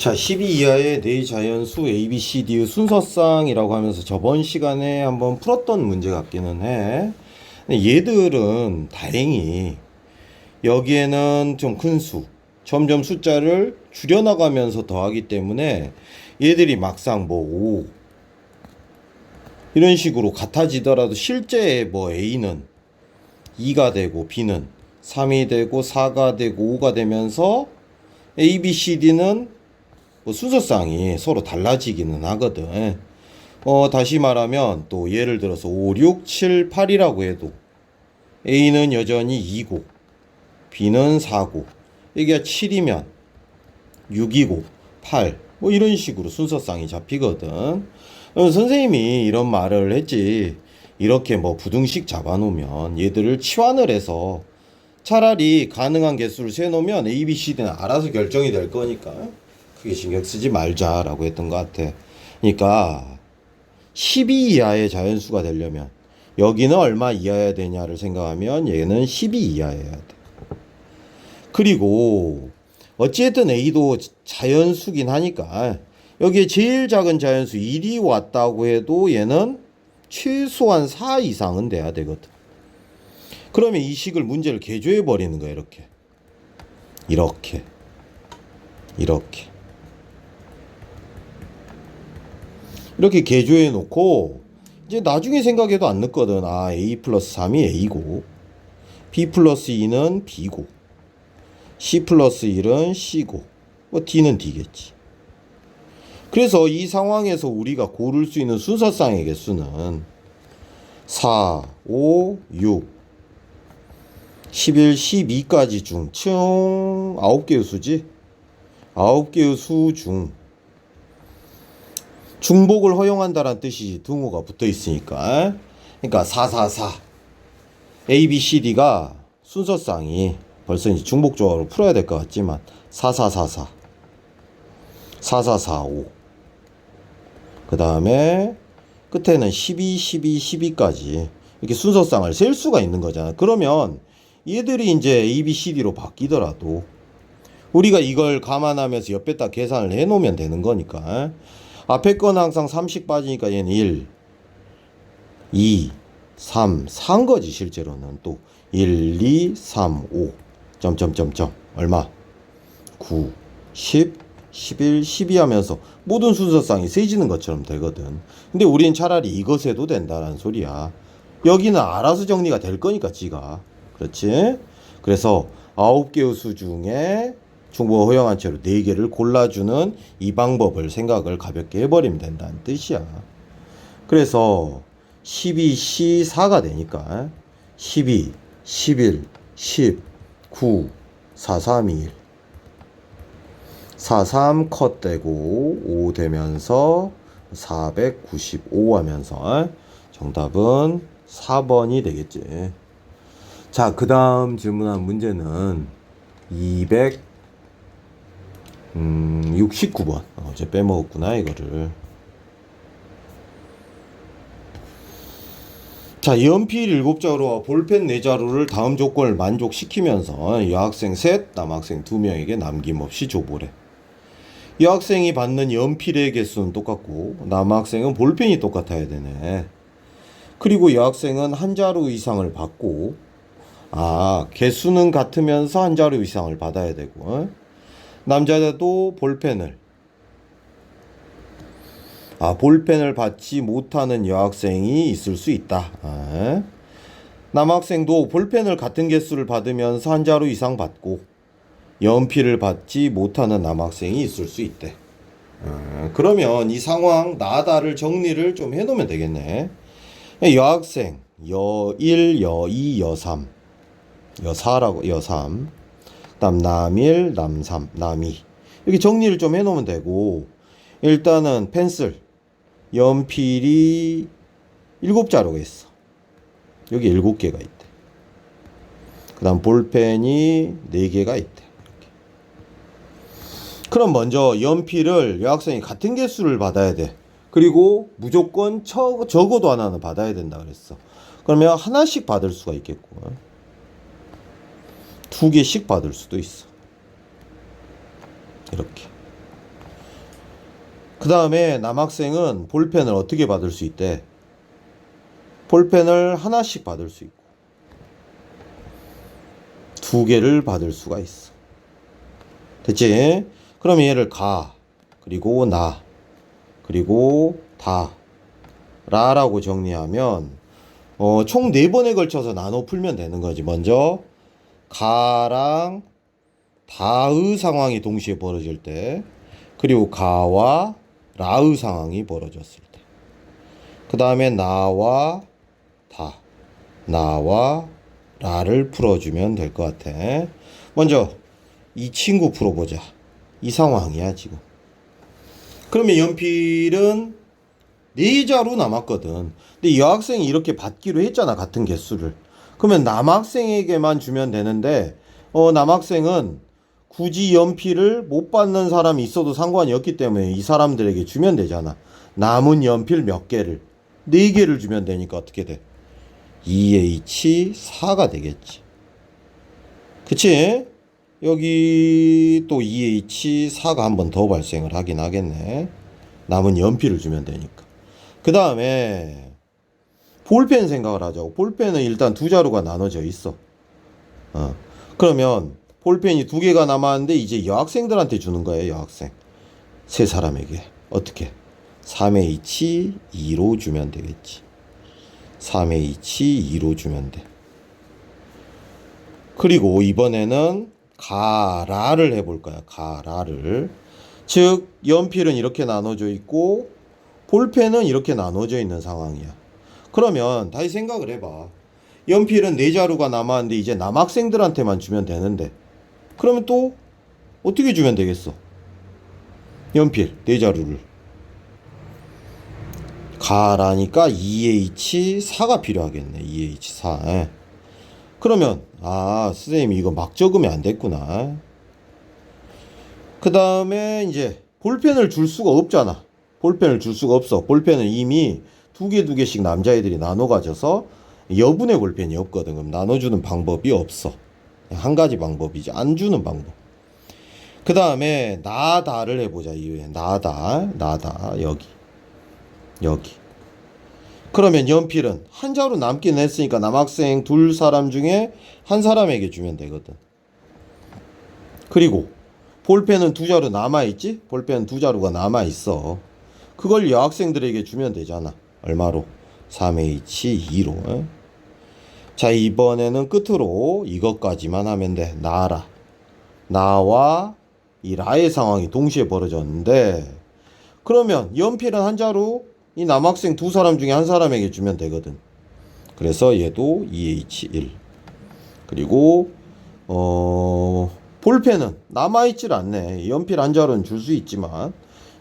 자, 12 이하의 네 자연수 ABCD의 순서쌍이라고 하면서 저번 시간에 한번 풀었던 문제 같기는 해. 근데 얘들은 다행히 여기에는 좀 큰 수, 점점 숫자를 줄여나가면서 더하기 때문에 얘들이 막상 뭐 5, 이런 식으로 같아지더라도 실제 뭐 A는 2가 되고 B는 3이 되고 4가 되고 5가 되면서 ABCD는 뭐 순서쌍이 서로 달라지기는 하거든. 다시 말하면 또 예를 들어서 5, 6, 7, 8이라고 해도 A는 여전히 2고 B는 4고 이게 7이면 6이고 8 뭐 이런 식으로 순서쌍이 잡히거든. 선생님이 이런 말을 했지. 이렇게 뭐 부등식 잡아놓으면 얘들을 치환을 해서 차라리 가능한 개수를 세놓으면 A, B, C, D는 알아서 결정이 될 거니까 크게 신경 쓰지 말자라고 했던 것 같아. 그러니까 12 이하의 자연수가 되려면 여기는 얼마 이하여야 되냐를 생각하면 얘는 12 이하여야 돼. 그리고 어찌됐든 A도 자연수긴 하니까 여기에 제일 작은 자연수 1이 왔다고 해도 얘는 최소한 4 이상은 돼야 되거든. 그러면 이 식을 문제를 개조해 버리는 거야. 이렇게 개조해 놓고 이제 나중에 생각해도 안 늦거든. 아, A 플러스 3이 A고 B 플러스 2는 B고 C 플러스 1은 C고 뭐 D는 D겠지. 그래서 이 상황에서 우리가 고를 수 있는 순서쌍의 개수는 4, 5, 6, 11, 12까지 중 총 9개의 수지. 9개의 수 중 중복을 허용한다는 뜻이 등호가 붙어 있으니까. 그러니까 444 A, B, C, D가 순서쌍이 벌써 이제 중복조합으로 풀어야 될 것 같지만 4444 4445 그 다음에 끝에는 12, 12, 12까지 이렇게 순서쌍을 셀 수가 있는 거잖아. 그러면 얘들이 이제 A, B, C, D로 바뀌더라도 우리가 이걸 감안하면서 옆에다 계산을 해 놓으면 되는 거니까. 앞에 거는 항상 3씩 빠지니까 얘는 1, 2, 3, 4인 거지. 실제로는 또 1, 2, 3, 5 점점점점 얼마? 9, 10, 11, 12 하면서 모든 순서쌍이 세지는 것처럼 되거든. 근데 우린 차라리 이것 해도 된다는 소리야. 여기는 알아서 정리가 될 거니까 지가. 그렇지? 그래서 9개의 수 중에 중복 허용한 채로 4개를 골라주는 이 방법을 생각을 가볍게 해버리면 된다는 뜻이야. 그래서 12C4가 되니까 12, 11, 10, 9, 4, 3, 2, 1 4, 3 컷 되고 5 되면서 495 하면서 정답은 4번이 되겠지. 자, 그 다음 질문한 문제는 269번. 어제 빼먹었구나, 이거를. 자, 연필 7자루와 볼펜 4자루를 다음 조건을 만족시키면서 여학생 셋, 남학생 2명에게 남김없이 줘보래. 여학생이 받는 연필의 개수는 똑같고 남학생은 볼펜이 똑같아야 되네. 그리고 여학생은 한 자루 이상을 받고 개수는 같으면서 한 자루 이상을 받아야 되고 남자도 볼펜을 받지 못하는 여학생이 있을 수 있다. 남학생도 볼펜을 같은 개수를 받으면서 한 자루 이상 받고 연필을 받지 못하는 남학생이 있을 수 있대. 그러면 이 상황 나다를 정리를 좀 해놓으면 되겠네. 여학생 여1, 여2, 여3 여4라고 여3 그다음 남1, 남3, 남2 이렇게 정리를 좀 해놓으면 되고, 일단은 펜슬 연필이 7자루가 있어. 여기 7개가 있대. 그 다음 볼펜이 4개가 있대. 이렇게. 그럼 먼저 연필을 여학생이 같은 개수를 받아야 돼. 그리고 무조건 적어도 하나는 받아야 된다 그랬어. 그러면 하나씩 받을 수가 있겠고 2개씩 받을 수도 있어. 이렇게. 그 다음에 남학생은 볼펜을 어떻게 받을 수 있대? 볼펜을 하나씩 받을 수 있고 2개를 받을 수가 있어. 됐지? 그럼 얘를 가, 그리고 나, 그리고 다, 라라고 정리하면 총 4번에 걸쳐서 나눠 풀면 되는 거지. 먼저 가랑 다의 상황이 동시에 벌어질 때, 그리고 가와 라의 상황이 벌어졌을 때, 그 다음에 나와 다, 나와 라를 풀어주면 될 것 같아. 먼저 이 친구 풀어보자. 이 상황이야 지금. 그러면 연필은 4자루 남았거든. 근데 여학생이 이렇게 받기로 했잖아, 같은 개수를. 그러면 남학생에게만 주면 되는데 남학생은 굳이 연필을 못 받는 사람이 있어도 상관이 없기 때문에 이 사람들에게 주면 되잖아. 남은 연필 몇 개를? 4개를 주면 되니까 어떻게 돼? 2H4가 되겠지. 그치? 여기 또 2H4가 한 번 더 발생을 하긴 하겠네. 남은 연필을 주면 되니까. 그 다음에 볼펜 생각을 하자고. 볼펜은 일단 2자루가 나눠져 있어. 그러면 볼펜이 2개가 남았는데 이제 여학생들한테 주는 거예요. 여학생 3사람에게. 어떻게? 3H2로 주면 되겠지. 3H2로 주면 돼. 그리고 이번에는 가라를 해볼 거야. 가라를. 즉 연필은 이렇게 나눠져 있고 볼펜은 이렇게 나눠져 있는 상황이야. 그러면 다시 생각을 해봐. 연필은 4자루가 남았는데 이제 남학생들한테만 주면 되는데, 그러면 또 어떻게 주면 되겠어? 연필 4자루를 가라니까 2H4가 필요하겠네. 2H4. 그러면 선생님이 이거 막 적으면 안 됐구나. 그 다음에 이제 볼펜을 줄 수가 없잖아. 볼펜을 줄 수가 없어. 볼펜은 이미 2개씩 남자애들이 나눠 가져서 여분의 볼펜이 없거든. 그럼 나눠주는 방법이 없어. 한 가지 방법이지. 안 주는 방법. 그 다음에 나다를 해보자. 이후에 나다 여기. 그러면 연필은 한 자루 남긴 했으니까 남학생 2사람 중에 한 사람에게 주면 되거든. 그리고 볼펜은 2자루 남아있지? 볼펜은 2자루가 남아있어. 그걸 여학생들에게 주면 되잖아. 얼마로? 3H2로. 자, 이번에는 끝으로 이것까지만 하면 돼. 나라. 나와 이 라의 상황이 동시에 벌어졌는데, 그러면 연필은 한 자루 이 남학생 2사람 중에 한 사람에게 주면 되거든. 그래서 얘도 2H1. 그리고 볼펜은 남아있질 않네. 연필 한 자루는 줄 수 있지만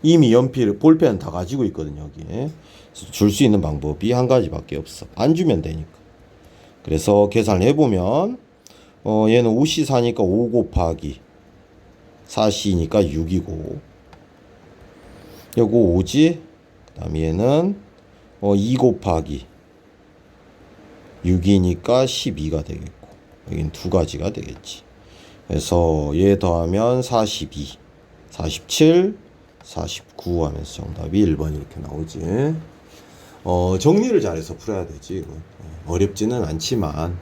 이미 볼펜은 다 가지고 있거든. 여기에 줄 수 있는 방법이 한 가지밖에 없어. 안 주면 되니까. 그래서 계산을 해보면 얘는 5C4니까 5 곱하기 4C니까 6이고, 요거 5지. 그 다음에 얘는 2 곱하기 6이니까 12가 되겠고, 여긴 2가지가 되겠지. 그래서 얘 더하면 42, 47, 49 하면서 정답이 1번 이렇게 나오지. 정리를 잘해서 풀어야 되지. 이거. 어렵지는 않지만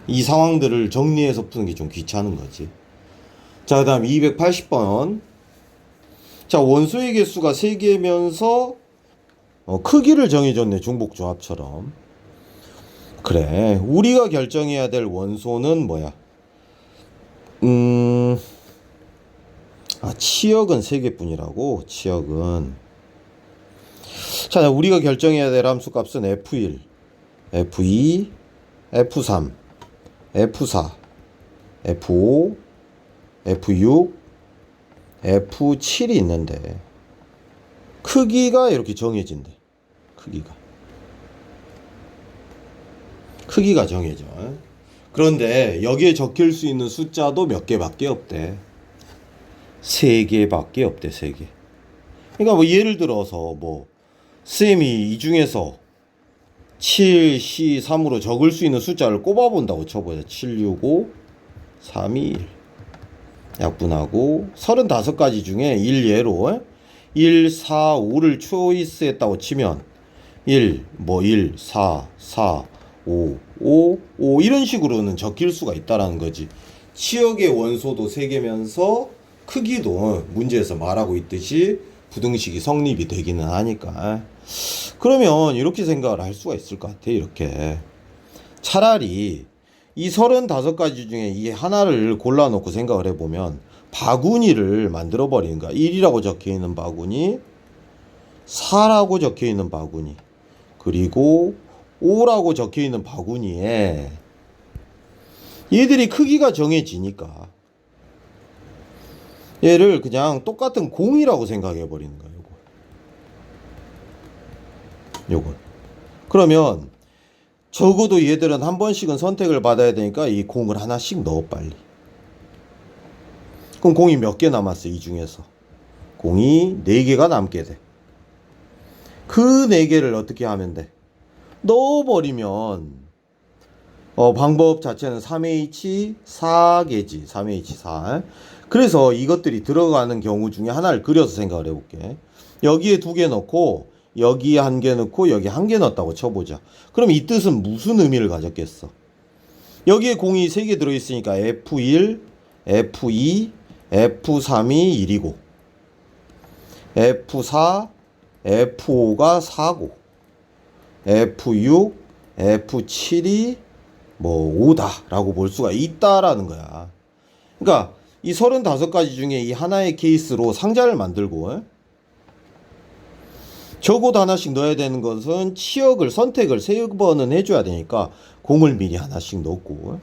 이 상황들을 정리해서 푸는 게 좀 귀찮은 거지. 자, 그 다음 280번. 자, 원소의 개수가 3개면서 크기를 정해줬네. 중복조합처럼. 그래, 우리가 결정해야 될 원소는 뭐야? 치역은 3개뿐이라고. 치역은, 자, 우리가 결정해야 될 함수 값은 F1, F2, F3, F4, F5, F6, F7이 있는데 크기가 이렇게 정해진대. 크기가 정해져. 그런데 여기에 적힐 수 있는 숫자도 몇 개밖에 없대. 3개밖에 없대. 3개. 그러니까 뭐 예를 들어서 쌤이 이 중에서 7C3으로 적을 수 있는 숫자를 꼽아본다고 쳐보자. 7, 6, 5, 3, 2, 1. 약분하고 35가지 중에 1예로 1, 4, 5를 초이스했다고 치면 1, 4, 4, 5, 5, 5 이런 식으로는 적힐 수가 있다라는 거지. 치역의 원소도 3개면서 크기도 문제에서 말하고 있듯이 부등식이 성립이 되기는 하니까. 그러면 이렇게 생각을 할 수가 있을 것 같아. 이렇게 차라리 이 35가지 중에 이 하나를 골라놓고 생각을 해보면 바구니를 만들어 버리는 거야. 1이라고 적혀있는 바구니, 4라고 적혀있는 바구니, 그리고 5라고 적혀있는 바구니에 얘들이 크기가 정해지니까 얘를 그냥 똑같은 공이라고 생각해 버리는 거야. 요거. 그러면 적어도 얘들은 한 번씩은 선택을 받아야 되니까 이 공을 하나씩 넣어 빨리. 그럼 공이 몇 개 남았어? 이 중에서 공이 4개가 남게 돼. 그 4개를 어떻게 하면 돼? 넣어버리면 방법 자체는 3H 4개지. 3H 4. 그래서 이것들이 들어가는 경우 중에 하나를 그려서 생각을 해볼게. 여기에 2개 넣고 여기에 1개 넣고 여기 1개 넣었다고 쳐보자. 그럼 이 뜻은 무슨 의미를 가졌겠어? 여기에 공이 3개 들어있으니까 F1, F2, F3이 1이고 F4, F5가 4고 F6, F7이 5다 라고 볼 수가 있다라는 거야. 그러니까 이 35가지 중에 이 하나의 케이스로 상자를 만들고 적어도 하나씩 넣어야 되는 것은 치역을 선택을 3번은 해줘야 되니까 공을 미리 하나씩 넣고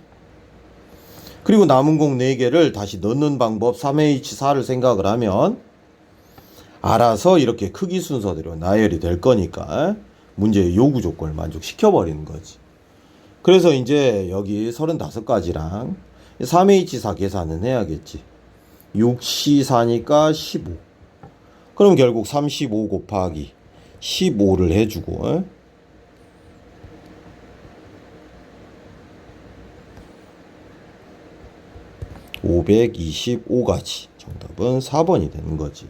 그리고 남은 공 4개를 다시 넣는 방법 3H4를 생각을 하면 알아서 이렇게 크기 순서대로 나열이 될 거니까 문제의 요구 조건을 만족시켜 버리는 거지. 그래서 이제 여기 35가지랑 3H4 계산은 해야겠지. 6C4니까 15. 그럼 결국 35 곱하기 15를 해주고 525가지. 정답은 4번이 되는 거지.